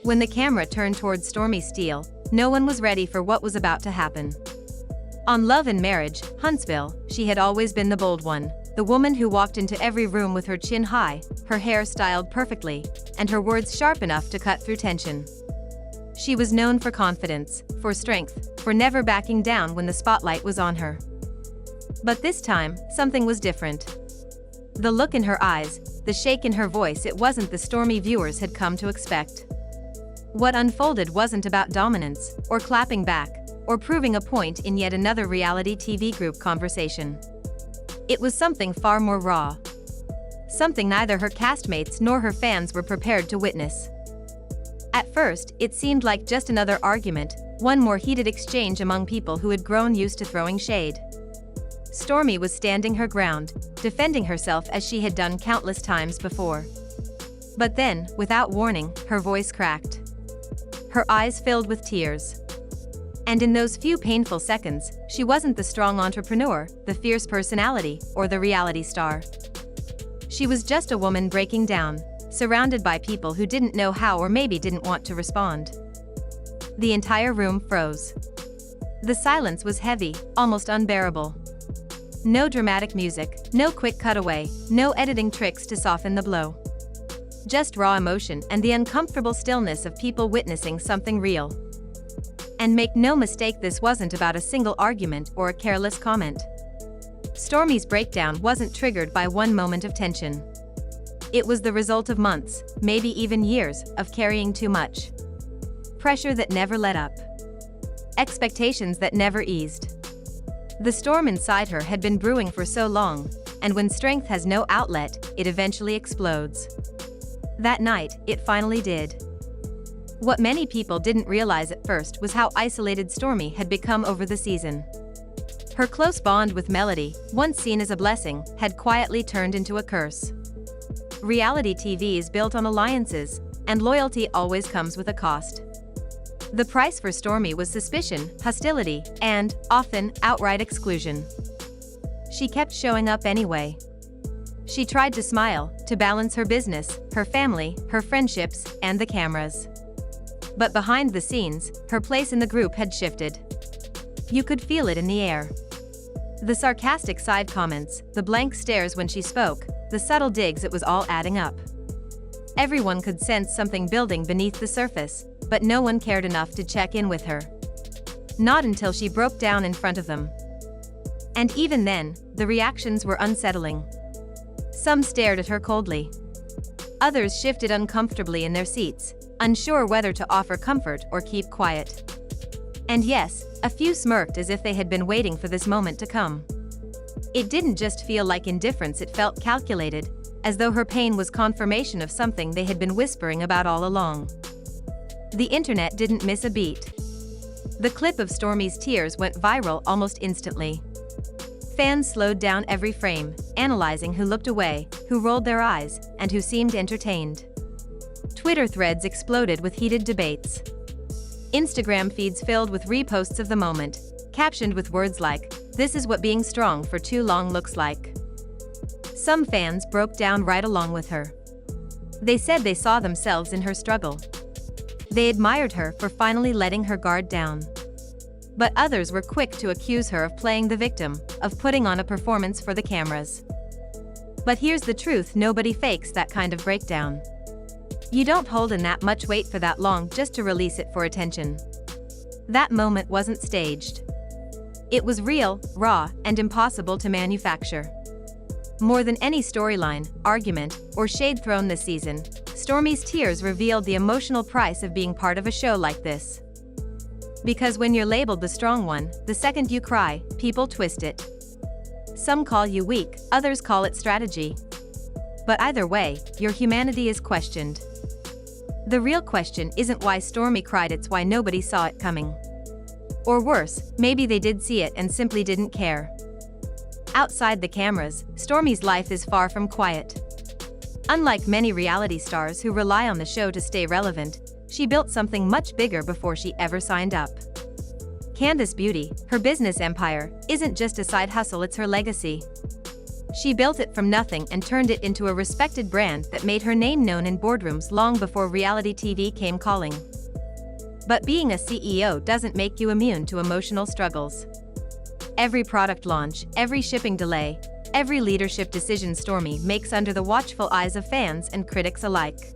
When the camera turned towards Stormi Steele, no one was ready for what was about to happen. On Love and Marriage, Huntsville, she had always been the bold one, the woman who walked into every room with her chin high, her hair styled perfectly, and her words sharp enough to cut through tension. She was known for confidence, for strength, for never backing down when the spotlight was on her. But this time, something was different. The look in her eyes, the shake in her voice, it wasn't the Stormi viewers had come to expect. What unfolded wasn't about dominance, or clapping back, or proving a point in yet another reality TV group conversation. It was something far more raw. Something neither her castmates nor her fans were prepared to witness. At first, it seemed like just another argument, one more heated exchange among people who had grown used to throwing shade. Stormi was standing her ground, defending herself as she had done countless times before. But then, without warning, her voice cracked. Her eyes filled with tears. And in those few painful seconds, she wasn't the strong entrepreneur, the fierce personality, or the reality star. She was just a woman breaking down, surrounded by people who didn't know how or maybe didn't want to respond. The entire room froze. The silence was heavy, almost unbearable. No dramatic music, no quick cutaway, no editing tricks to soften the blow. Just raw emotion and the uncomfortable stillness of people witnessing something real. And make no mistake, this wasn't about a single argument or a careless comment. Stormi's breakdown wasn't triggered by one moment of tension. It was the result of months, maybe even years, of carrying too much. Pressure that never let up. Expectations that never eased. The storm inside her had been brewing for so long, and when strength has no outlet, it eventually explodes. That night, it finally did. What many people didn't realize at first was how isolated Stormi had become over the season. Her close bond with Melody, once seen as a blessing, had quietly turned into a curse. Reality TV is built on alliances, and loyalty always comes with a cost. The price for Stormi was suspicion, hostility, and, often, outright exclusion. She kept showing up anyway. She tried to smile, to balance her business, her family, her friendships, and the cameras. But behind the scenes, her place in the group had shifted. You could feel it in the air. The sarcastic side comments, the blank stares when she spoke, the subtle digs, it was all adding up. Everyone could sense something building beneath the surface, but no one cared enough to check in with her. Not until she broke down in front of them. And even then, the reactions were unsettling. Some stared at her coldly. Others shifted uncomfortably in their seats, unsure whether to offer comfort or keep quiet. And yes, a few smirked as if they had been waiting for this moment to come. It didn't just feel like indifference, it felt calculated, as though her pain was confirmation of something they had been whispering about all along. The internet didn't miss a beat. The clip of Stormi's tears went viral almost instantly. Fans slowed down every frame, analyzing who looked away, who rolled their eyes, and who seemed entertained. Twitter threads exploded with heated debates. Instagram feeds filled with reposts of the moment, captioned with words like, "This is what being strong for too long looks like." Some fans broke down right along with her. They said they saw themselves in her struggle. They admired her for finally letting her guard down. But others were quick to accuse her of playing the victim, of putting on a performance for the cameras. But here's the truth, nobody fakes that kind of breakdown. You don't hold in that much weight for that long just to release it for attention. That moment wasn't staged. It was real, raw, and impossible to manufacture. More than any storyline, argument, or shade thrown this season, Stormi's tears revealed the emotional price of being part of a show like this. Because when you're labeled the strong one, the second you cry, people twist it. Some call you weak, others call it strategy. But either way, your humanity is questioned. The real question isn't why Stormi cried, it's why nobody saw it coming. Or worse, maybe they did see it and simply didn't care. Outside the cameras, Stormi's life is far from quiet. Unlike many reality stars who rely on the show to stay relevant, she built something much bigger before she ever signed up. Candace Beauty, her business empire, isn't just a side hustle, it's her legacy. She built it from nothing and turned it into a respected brand that made her name known in boardrooms long before reality TV came calling. But being a CEO doesn't make you immune to emotional struggles. Every product launch, every shipping delay, every leadership decision Stormi makes under the watchful eyes of fans and critics alike.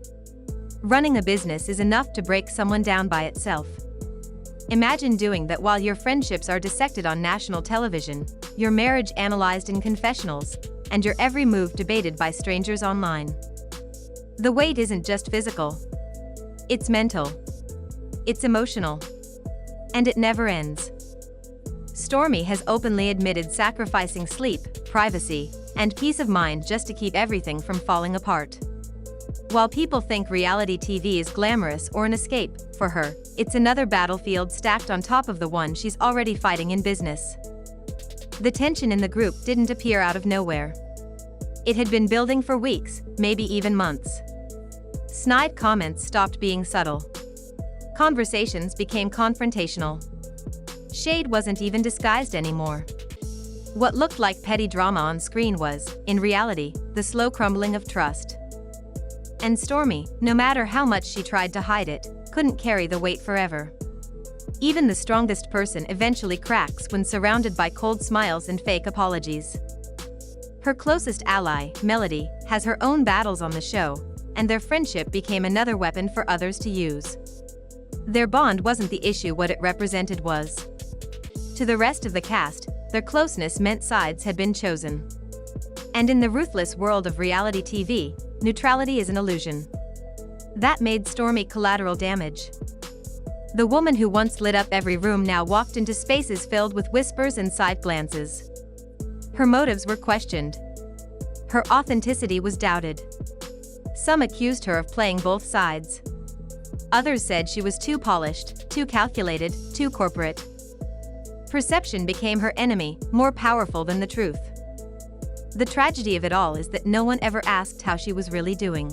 Running a business is enough to break someone down by itself. Imagine doing that while your friendships are dissected on national television, your marriage analyzed in confessionals, and your every move debated by strangers online. The weight isn't just physical. It's mental. It's emotional. And it never ends. Stormi has openly admitted sacrificing sleep, privacy, and peace of mind just to keep everything from falling apart. While people think reality TV is glamorous or an escape, for her, it's another battlefield stacked on top of the one she's already fighting in business. The tension in the group didn't appear out of nowhere. It had been building for weeks, maybe even months. Snide comments stopped being subtle. Conversations became confrontational. Shade wasn't even disguised anymore. What looked like petty drama on screen was, in reality, the slow crumbling of trust. And Stormi, no matter how much she tried to hide it, couldn't carry the weight forever. Even the strongest person eventually cracks when surrounded by cold smiles and fake apologies. Her closest ally, Melody, has her own battles on the show, and their friendship became another weapon for others to use. Their bond wasn't the issue, what it represented was. To the rest of the cast, their closeness meant sides had been chosen. And in the ruthless world of reality TV, neutrality is an illusion. That made Stormi collateral damage. The woman who once lit up every room now walked into spaces filled with whispers and side glances. Her motives were questioned. Her authenticity was doubted. Some accused her of playing both sides. Others said she was too polished, too calculated, too corporate. Perception became her enemy, more powerful than the truth. The tragedy of it all is that no one ever asked how she was really doing.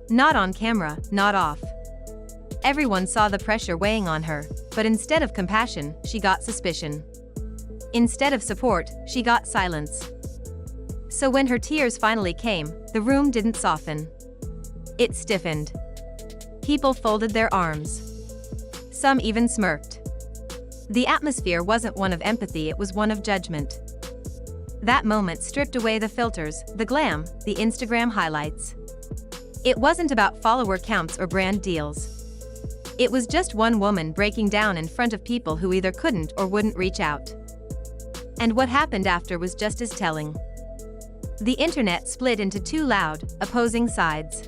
Not on camera, not off. Everyone saw the pressure weighing on her, but instead of compassion, she got suspicion. Instead of support, she got silence. So when her tears finally came, the room didn't soften. It stiffened. People folded their arms. Some even smirked. The atmosphere wasn't one of empathy, it was one of judgment. That moment stripped away the filters, the glam, the Instagram highlights. It wasn't about follower counts or brand deals. It was just one woman breaking down in front of people who either couldn't or wouldn't reach out. And what happened after was just as telling. The internet split into two loud, opposing sides.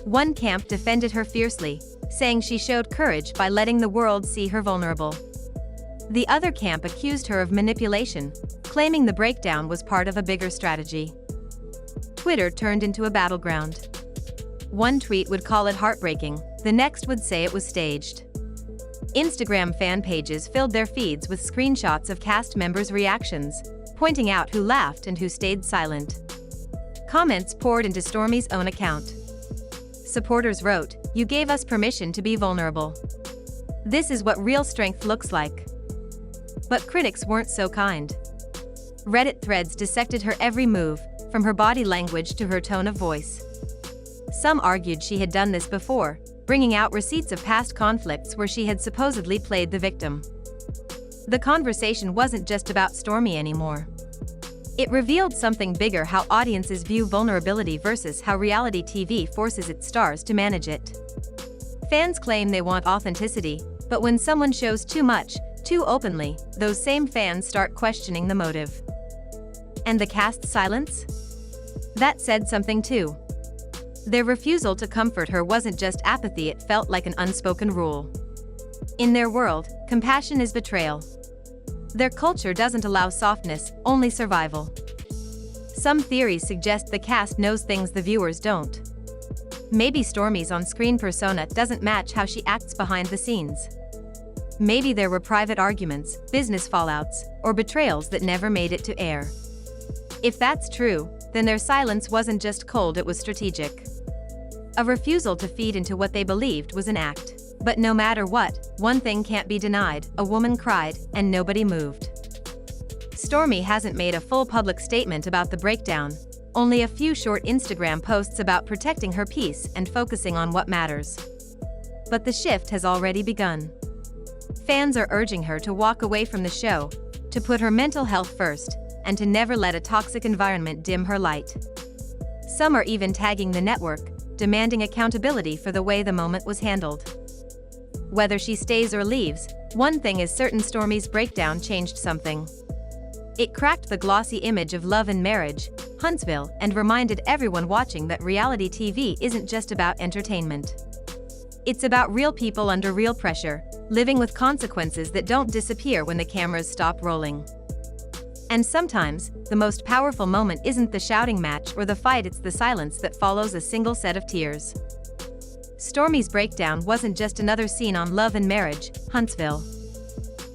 One camp defended her fiercely, saying she showed courage by letting the world see her vulnerable. The other camp accused her of manipulation, claiming the breakdown was part of a bigger strategy. Twitter turned into a battleground. One tweet would call it heartbreaking, the next would say it was staged. Instagram fan pages filled their feeds with screenshots of cast members' reactions, pointing out who laughed and who stayed silent. Comments poured into Stormi's own account. Supporters wrote, "You gave us permission to be vulnerable. This is what real strength looks like." But critics weren't so kind. Reddit threads dissected her every move, from her body language to her tone of voice. Some argued she had done this before, bringing out receipts of past conflicts where she had supposedly played the victim. The conversation wasn't just about Stormi anymore. It revealed something bigger: how audiences view vulnerability versus how reality TV forces its stars to manage it. Fans claim they want authenticity, but when someone shows too much, too openly, those same fans start questioning the motive. And the cast's silence? That said something too. Their refusal to comfort her wasn't just apathy, it felt like an unspoken rule. In their world, compassion is betrayal. Their culture doesn't allow softness, only survival. Some theories suggest the cast knows things the viewers don't. Maybe Stormi's on-screen persona doesn't match how she acts behind the scenes. Maybe there were private arguments, business fallouts, or betrayals that never made it to air. If that's true, then their silence wasn't just cold, it was strategic. A refusal to feed into what they believed was an act. But no matter what, one thing can't be denied: a woman cried, and nobody moved. Stormi hasn't made a full public statement about the breakdown, only a few short Instagram posts about protecting her peace and focusing on what matters. But the shift has already begun. Fans are urging her to walk away from the show, to put her mental health first, and to never let a toxic environment dim her light. Some are even tagging the network, demanding accountability for the way the moment was handled. Whether she stays or leaves, one thing is certain: Stormi's breakdown changed something. It cracked the glossy image of love and marriage, Huntsville, and reminded everyone watching that reality TV isn't just about entertainment. It's about real people under real pressure, living with consequences that don't disappear when the cameras stop rolling. And sometimes, the most powerful moment isn't the shouting match or the fight, it's the silence that follows a single set of tears. Stormi's breakdown wasn't just another scene on Love and Marriage, Huntsville.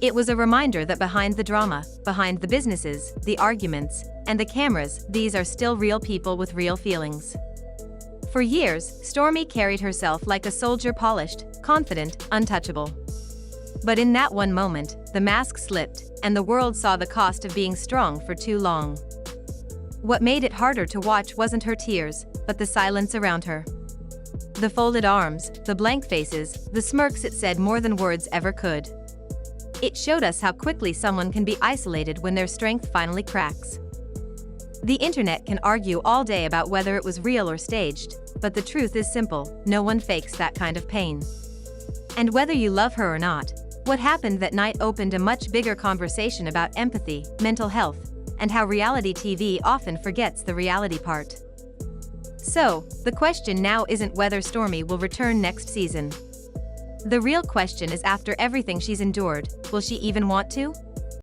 It was a reminder that behind the drama, behind the businesses, the arguments, and the cameras, these are still real people with real feelings. For years, Stormi carried herself like a soldier, polished, confident, untouchable. But in that one moment, the mask slipped, and the world saw the cost of being strong for too long. What made it harder to watch wasn't her tears, but the silence around her. The folded arms, the blank faces, the smirks, it said more than words ever could. It showed us how quickly someone can be isolated when their strength finally cracks. The internet can argue all day about whether it was real or staged, but the truth is simple: no one fakes that kind of pain. And whether you love her or not, what happened that night opened a much bigger conversation about empathy, mental health, and how reality TV often forgets the reality part. So, the question now isn't whether Stormi will return next season. The real question is, after everything she's endured, will she even want to?